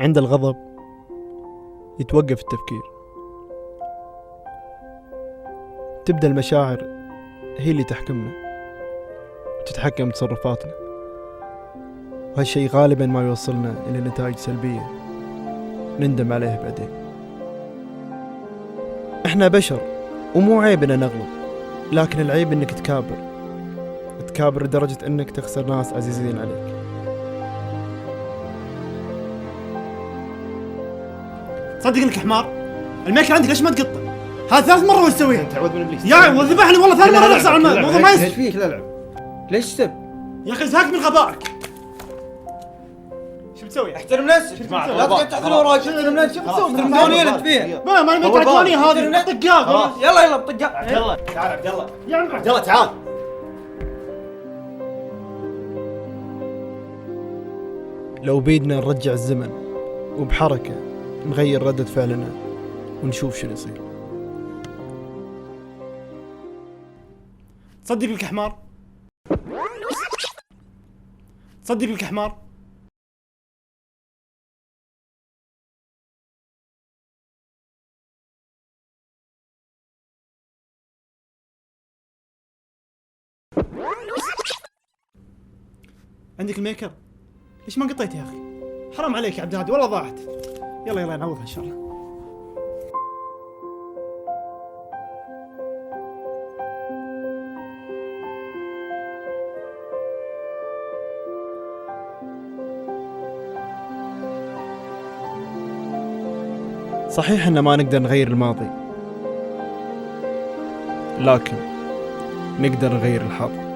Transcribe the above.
عند الغضب يتوقف التفكير، تبدأ المشاعر هي اللي تحكمنا وتتحكم بتصرفاتنا، وهالشي غالبا ما يوصلنا إلى نتائج سلبية نندم عليها بعدين. احنا بشر ومو عيب اننا نغلط، لكن العيب انك تكابر لدرجة انك تخسر ناس عزيزين عليك. صدق انك حمار، الميك عندك ليش ما تقطع؟ هذا ثالث مرة وش تسويها؟ تعود من ابليس يا وذبحني والله ثالث مرة نخسر على الموضوع ما ايش يصير. فيك؟ لا العب. ليش تسب؟ يا اخي زهقت من غبائك. شو بتسوي؟ احترم نفسك، لا تقعد تحفل وراي. احترم نفسك، شو بتسوي؟ ترمدوني انت فيها. ما نبي تعجبني هذه طقاق. يلا بطقاق. عبد الله تعال، عبد الله يا عم عبد الله تعال. لو بيدنا نرجع الزمن وبحركة نغير ردة فعلنا ونشوف شو يصير. تصدق لك حمار؟ تصدق لك حمار؟ عندك الميكر؟ ليش ما قطيت يا اخي؟ حرام عليك يا عبد الهادي والله ضاعت. يلا نعوضها ان شاء الله. صحيح ان ما نقدر نغير الماضي، لكن نقدر نغير الحاضر.